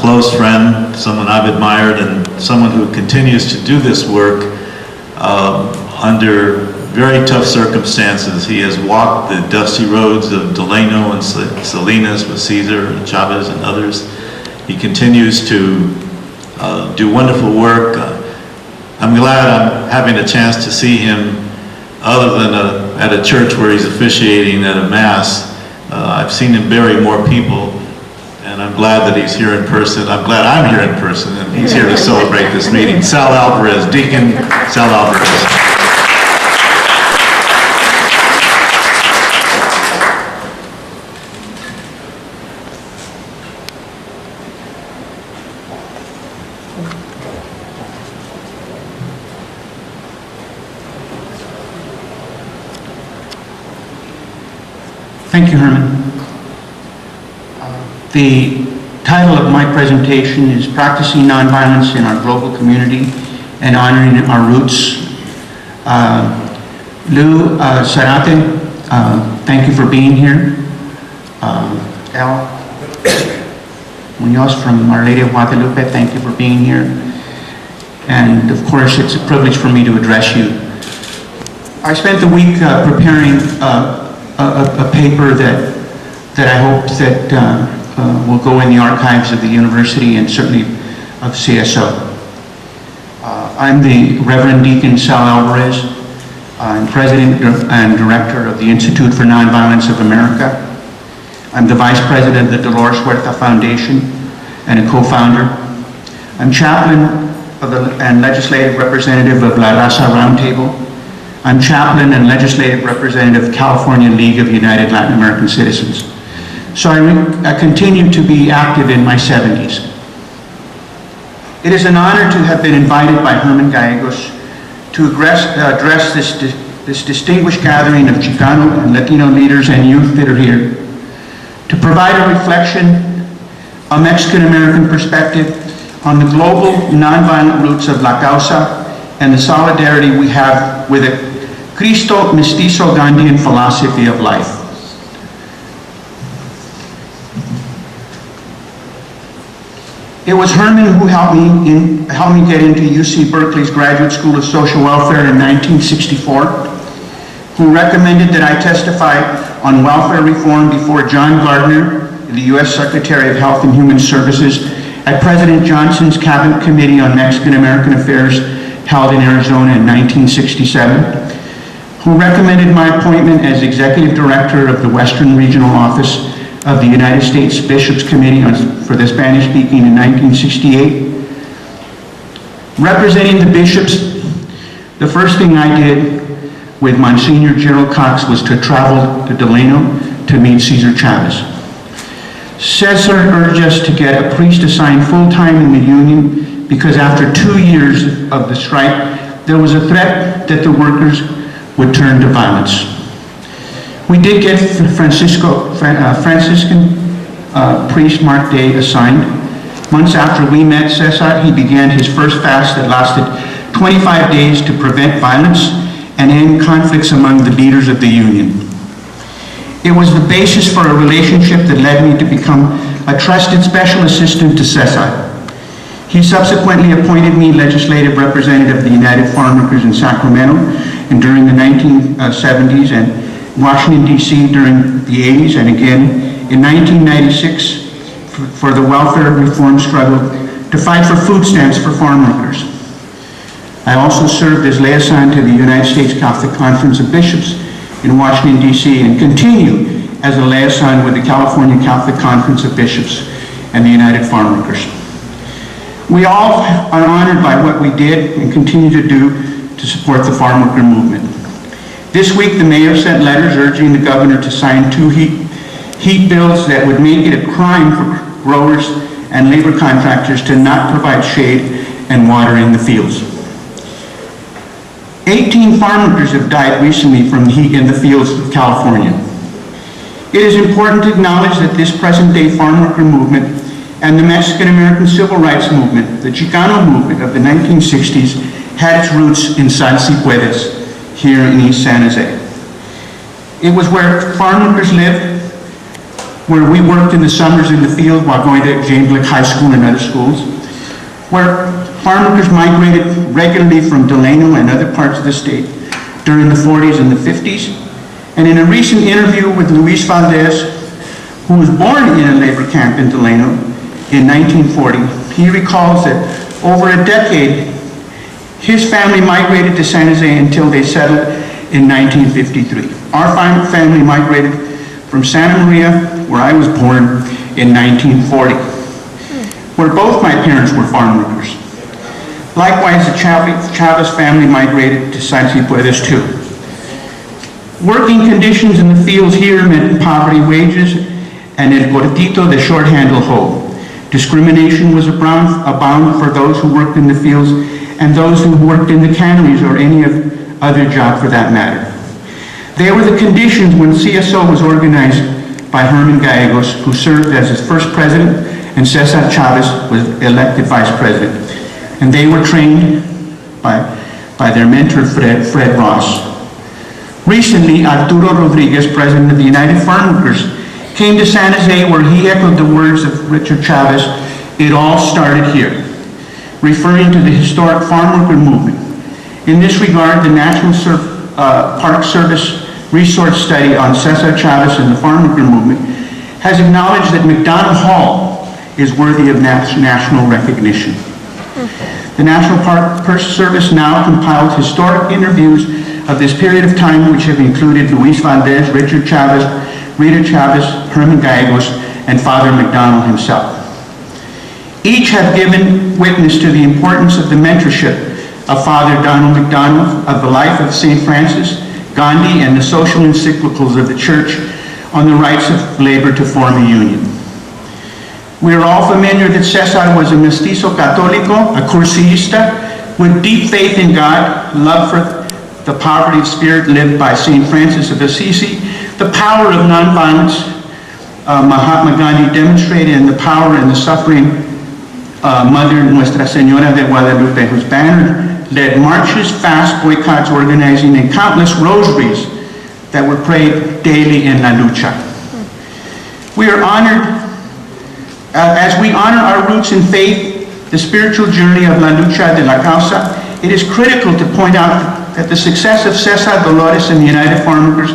close friend, someone I've admired, and someone who continues to do this work under very tough circumstances. He has walked the dusty roads of Lino and Salinas with Cesar and Chaves and others. He continues to do wonderful work. I'm glad I'm having a chance to see him other than at a church where he's officiating at a mass. I've seen him bury more people, and I'm glad that he's here in person. I'm glad I'm here in person, and he's here to celebrate this meeting. Sal Alvarez, Deacon Sal Alvarez. Thank you, Herman. The title of my presentation is Practicing Nonviolence in Our Global Community and Honoring Our Roots. Lou Zarate, thank you for being here. El Munoz from Our Lady of Guadalupe, thank you for being here. And of course, it's a privilege for me to address you. I spent the week preparing a paper that I hope that will go in the archives of the university and certainly of CSO. I'm the Reverend Deacon Sal Alvarez. I'm President and Director of the Institute for Nonviolence of America. I'm the Vice President of the Dolores Huerta Foundation and a co-founder. I'm Chaplain and Legislative Representative of La Raza Roundtable. I'm Chaplain and Legislative Representative of California League of United Latin American Citizens. So I continue to be active in my 70s. It is an honor to have been invited by Herman Gallegos to address this distinguished gathering of Chicano and Latino leaders and youth that are here, to provide a reflection, a Mexican-American perspective on the global nonviolent roots of La Causa and the solidarity we have with the Cristo Mestizo Gandhian philosophy of life. It was Herman who helped me get into UC Berkeley's Graduate School of Social Welfare in 1964, who recommended that I testify on welfare reform before John Gardner, the U.S. Secretary of Health and Human Services, at President Johnson's Cabinet Committee on Mexican-American Affairs held in Arizona in 1967, who recommended my appointment as Executive Director of the Western Regional Office of the United States Bishops' Committee for the Spanish-speaking in 1968. Representing the bishops, the first thing I did with Monsignor Gerald Cox was to travel to Lino to meet Cesar Chaves. Cesar urged us to get a priest assigned full-time in the Union because after 2 years of the strike, there was a threat that the workers would turn to violence. We did get the Franciscan priest Mark Day assigned. Months after we met Cesar, he began his first fast that lasted 25 days to prevent violence and end conflicts among the leaders of the union. It was the basis for a relationship that led me to become a trusted special assistant to Cesar. He subsequently appointed me legislative representative of the United Farm Workers in Sacramento and during the 1970s, and Washington, D.C. during the 80s, and again in 1996 for the welfare reform struggle to fight for food stamps for farm workers. I also served as liaison to the United States Catholic Conference of Bishops in Washington, D.C., and continue as a liaison with the California Catholic Conference of Bishops and the United Farm Workers. We all are honored by what we did and continue to do to support the farm worker movement. This week, the mayor sent letters urging the governor to sign 2 heat bills that would make it a crime for growers and labor contractors to not provide shade and water in the fields. 18 farm workers have died recently from heat in the fields of California. It is important to acknowledge that this present-day farm worker movement and the Mexican-American civil rights movement, the Chicano movement of the 1960s, had its roots in Sal Si Puedes, here in East San Jose. It was where farm workers lived, where we worked in the summers in the field while going to James Lick High School and other schools, where farm workers migrated regularly from Lino and other parts of the state during the 40s and the 50s. And in a recent interview with Luis Valdez, who was born in a labor camp in Lino in 1940, he recalls that over a decade, his family migrated to San Jose until they settled in 1953. Our family migrated from Santa Maria, where I was born, in 1940, where both my parents were farm workers. Likewise, the Chaves family migrated to San Si Puedes too. Working conditions in the fields here meant poverty wages and el cortito, the short-handle hoe. Discrimination was abound for those who worked in the fields and those who worked in the canneries or any other job for that matter. They were the conditions when CSO was organized by Herman Gallegos, who served as its first president, and Cesar Chaves was elected vice president. And they were trained by their mentor, Fred Ross. Recently, Arturo Rodriguez, president of the United Farm Workers, came to San Jose where he echoed the words of Richard Chaves, "It all started here," referring to the historic farm worker movement. In this regard, the National Park Service resource study on Cesar Chaves and the farm worker movement has acknowledged that McDonald Hall is worthy of national recognition. The National Park Service now compiles historic interviews of this period of time, which have included Luis Valdez, Richard Chaves, Rita Chaves, Herman Gallegos, and Father McDonald himself. Each have given witness to the importance of the mentorship of Father Donald McDonald, of the life of St. Francis, Gandhi, and the social encyclicals of the Church on the rights of labor to form a union. We are all familiar that Cesar was a mestizo católico, a cursista, with deep faith in God, love for the poverty of spirit lived by St. Francis of Assisi, the power of nonviolence Mahatma Gandhi demonstrated, and the power and the suffering Mother Nuestra Señora de Guadalupe, whose banner led marches, fasts, boycotts, organizing, and countless rosaries that were prayed daily in La Lucha. We are honored, as we honor our roots in faith, the spiritual journey of La Lucha de la Causa, it is critical to point out that the success of Cesar, Dolores, and the United Farm Workers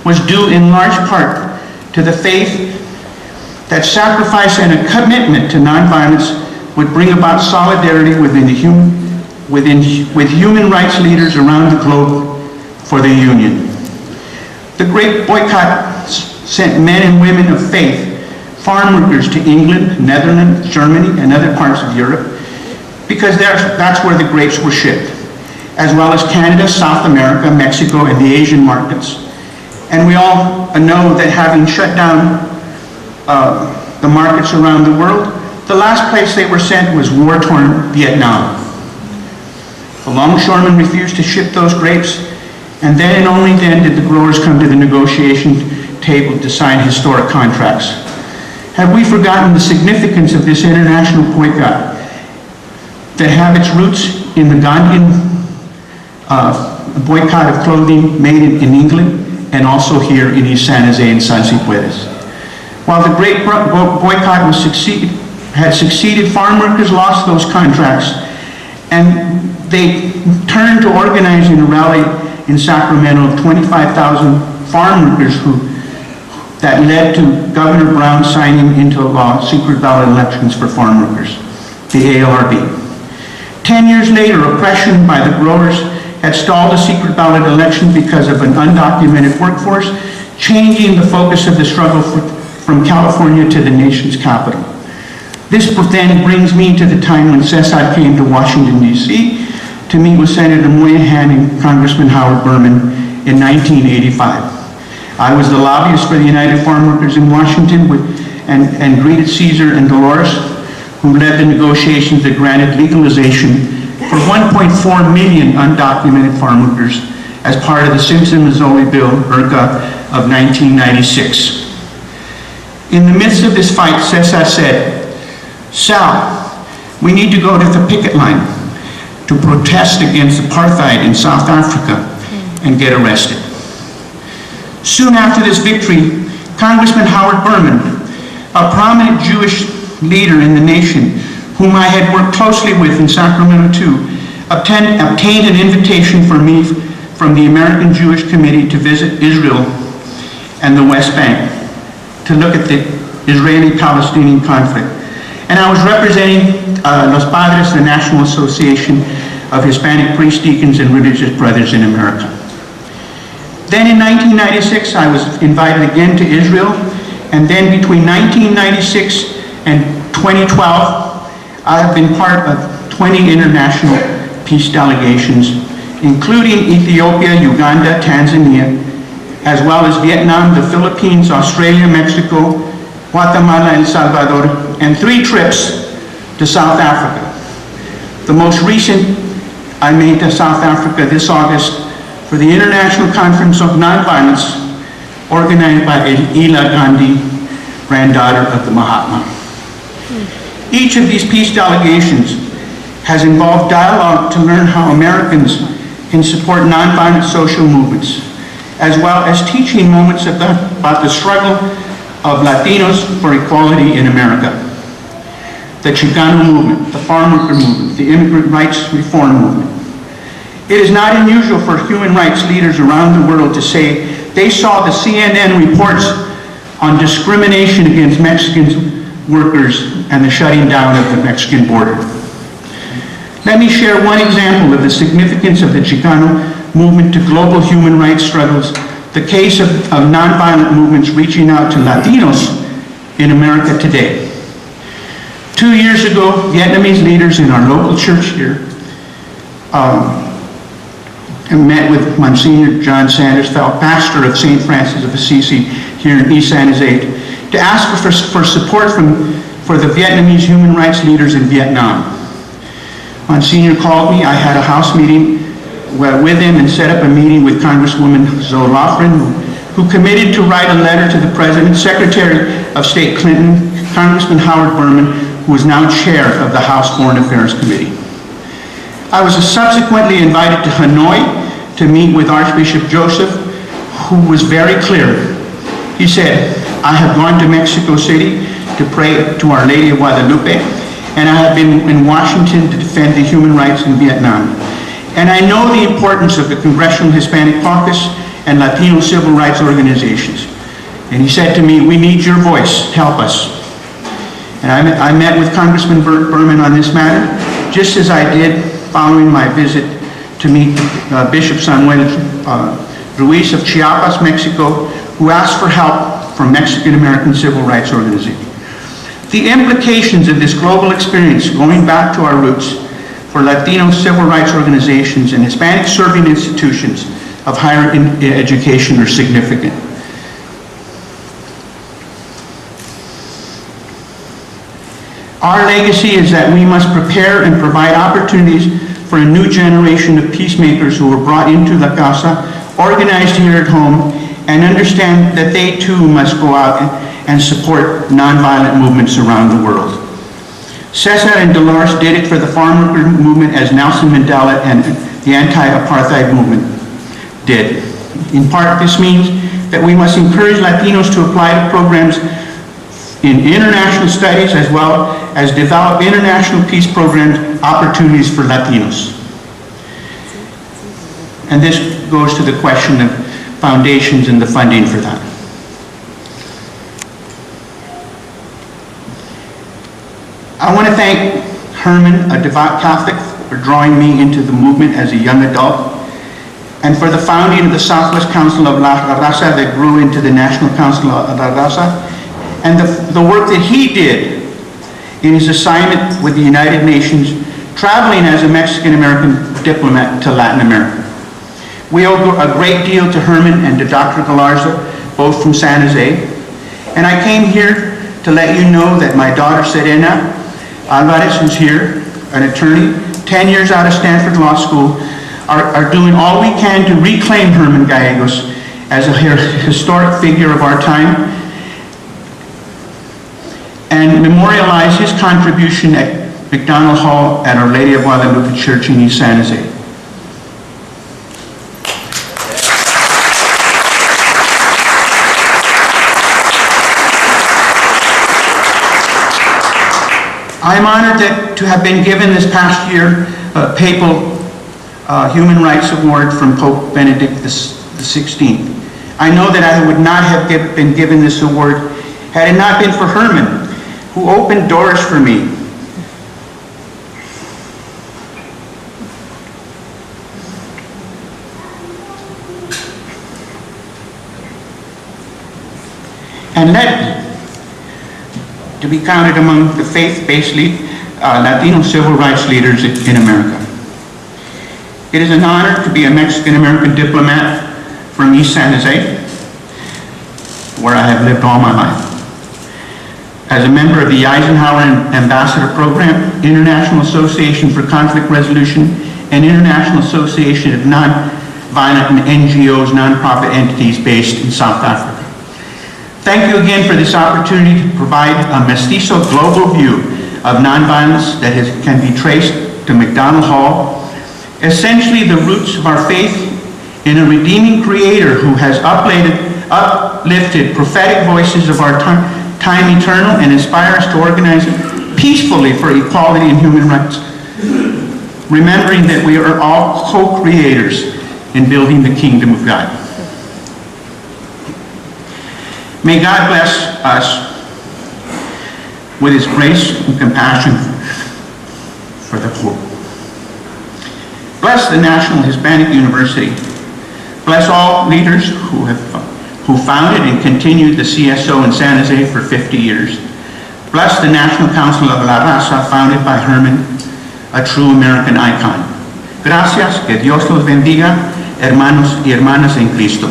was due in large part to the faith that sacrifice and a commitment to nonviolence would bring about solidarity with human rights leaders around the globe for the Union. The Great Boycott sent men and women of faith, farm workers, to England, Netherlands, Germany, and other parts of Europe, because that's where the grapes were shipped, as well as Canada, South America, Mexico, and the Asian markets. And we all know that having shut down the markets around the world, the last place they were sent was war-torn Vietnam. The longshoremen refused to ship those grapes, and then and only then did the growers come to the negotiation table to sign historic contracts. Have we forgotten the significance of this international boycott that have its roots in the Gandhian a boycott of clothing made in England and also here in East San Jose and San Cipuedes. While the great boycott had succeeded, farm workers lost those contracts, and they turned to organizing a rally in Sacramento of 25,000 farm workers that led to Governor Brown signing into law secret ballot elections for farm workers, the ALRB. 10 years later, oppression by the growers had stalled a secret ballot election because of an undocumented workforce, changing the focus of the struggle from California to the nation's capital. This then brings me to the time when Cesar came to Washington, D.C. to meet with Senator Moynihan and Congressman Howard Berman in 1985. I was the lobbyist for the United Farm Workers in Washington and greeted Cesar and Dolores, who led the negotiations that granted legalization for 1.4 million undocumented farm workers as part of the Simpson-Mazzoli Bill, IRCA, of 1996. In the midst of this fight, Cesar said, "Sal, we need to go to the picket line to protest against apartheid in South Africa and get arrested." Soon after this victory, Congressman Howard Berman, a prominent Jewish leader in the nation, whom I had worked closely with in Sacramento too, obtained an invitation for me from the American Jewish Committee to visit Israel and the West Bank to look at the Israeli-Palestinian conflict. And I was representing Los Padres, the National Association of Hispanic Priests, Deacons, and Religious Brothers in America. Then in 1996, I was invited again to Israel, and then between 1996 and 2012, I have been part of 20 international peace delegations, including Ethiopia, Uganda, Tanzania, as well as Vietnam, the Philippines, Australia, Mexico, Guatemala, El Salvador, and 3 trips to South Africa. The most recent I made to South Africa this August for the International Conference of Nonviolence, organized by Ila Gandhi, granddaughter of the Mahatma. Each of these peace delegations has involved dialogue to learn how Americans can support nonviolent social movements, as well as teaching moments about the struggle of Latinos for equality in America. The Chicano movement, the farm worker movement, the immigrant rights reform movement. It is not unusual for human rights leaders around the world to say they saw the CNN reports on discrimination against Mexican workers and the shutting down of the Mexican border. Let me share one example of the significance of the Chicano movement to global human rights struggles, the case of nonviolent movements reaching out to Latinos in America today. 2 years ago, Vietnamese leaders in our local church here met with Monsignor John Sanders, pastor of St. Francis of Assisi here in East San Jose, to ask for support for the Vietnamese human rights leaders in Vietnam. Monsignor called me. I had a house meeting with him and set up a meeting with Congresswoman Zoe Lofgren, who committed to write a letter to the President, Secretary of State Clinton, Congressman Howard Berman, who is now chair of the House Foreign Affairs Committee. I was subsequently invited to Hanoi to meet with Archbishop Joseph, who was very clear. He said, "I have gone to Mexico City to pray to Our Lady of Guadalupe, and I have been in Washington to defend the human rights in Vietnam. And I know the importance of the Congressional Hispanic Caucus and Latino civil rights organizations." And he said to me, "We need your voice, help us." And I met with Congressman Berman on this matter, just as I did following my visit to meet Bishop Samuel Ruiz of Chiapas, Mexico, who asked for help from Mexican-American civil rights organizations. The implications of this global experience, going back to our roots, for Latino civil rights organizations and Hispanic serving institutions of higher education are significant. Our legacy is that we must prepare and provide opportunities for a new generation of peacemakers who were brought into La Casa, organized here at home, and understand that they too must go out and support nonviolent movements around the world. Cesar and Dolores did it for the farm worker movement as Nelson Mandela and the anti-apartheid movement. did. In part, this means that we must encourage Latinos to apply to programs in international studies as well as develop international peace programs opportunities for Latinos. And this goes to the question of foundations and the funding for that. I want to thank Herman, a devout Catholic, for drawing me into the movement as a young adult, and for the founding of the Southwest Council of La Raza that grew into the National Council of La Raza, and the work that he did in his assignment with the United Nations, traveling as a Mexican-American diplomat to Latin America. We owe a great deal to Herman and to Dr. Garza, both from San Jose, and I came here to let you know that my daughter Serena Alvarez, who's here, an attorney, 10 years out of Stanford Law School, are doing all we can to reclaim Herman Gallegos as a historic figure of our time and memorialize his contribution at McDonald Hall at Our Lady of Guadalupe Church in East San Jose. I am honored to have been given this past year a papal Human Rights Award from Pope Benedict XVI. I know that I would not have been given this award had it not been for Herman, who opened doors for me. And led me to be counted among the faith-based Latino civil rights leaders in America. It is an honor to be a Mexican-American diplomat from East San Jose, where I have lived all my life. As a member of the Eisenhower Ambassador Program, International Association for Conflict Resolution, and International Association of Non-Violent NGOs, nonprofit entities based in South Africa. Thank you again for this opportunity to provide a mestizo global view of nonviolence that can be traced to McDonald Hall, essentially the roots of our faith in a redeeming creator who has uplifted prophetic voices of our time eternal and inspire us to organize peacefully for equality and human rights, remembering that we are all co-creators in building the kingdom of God. May God bless us with his grace and compassion for the poor. Bless the National Hispanic University. Bless all leaders who founded and continued the CSO in San Jose for 50 years. Bless the National Council of La Raza, founded by Herman, a true American icon. Gracias, que Dios los bendiga, hermanos y hermanas en Cristo.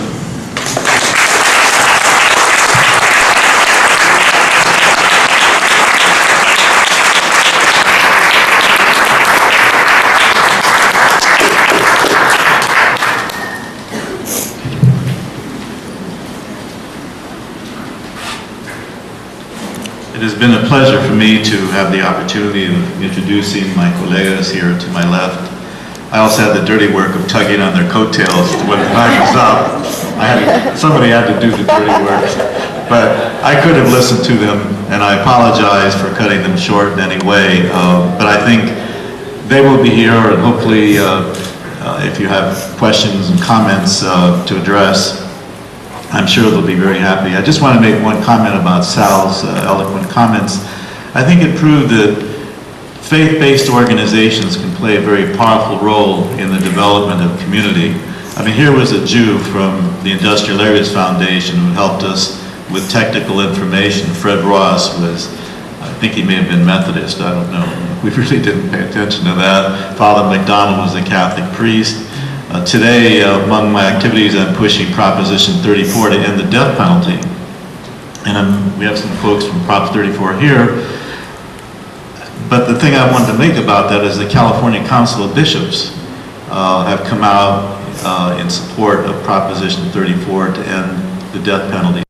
It has been a pleasure for me to have the opportunity of introducing my colegas here to my left. I also had the dirty work of tugging on their coattails when the time was up. Somebody had to do the dirty work, but I could have listened to them, and I apologize for cutting them short in any way. But I think they will be here, and hopefully, if you have questions and comments to address, I'm sure they'll be very happy. I just want to make one comment about Sal's eloquent comments. I think it proved that faith-based organizations can play a very powerful role in the development of community. I mean, here was a Jew from the Industrial Areas Foundation who helped us with technical information. Fred Ross was, I think he may have been Methodist, I don't know. We really didn't pay attention to that. Father McDonald was a Catholic priest. Today, among my activities, I'm pushing Proposition 34 to end the death penalty. And we have some folks from Prop 34 here. But the thing I wanted to make about that is the California Council of Bishops have come out in support of Proposition 34 to end the death penalty.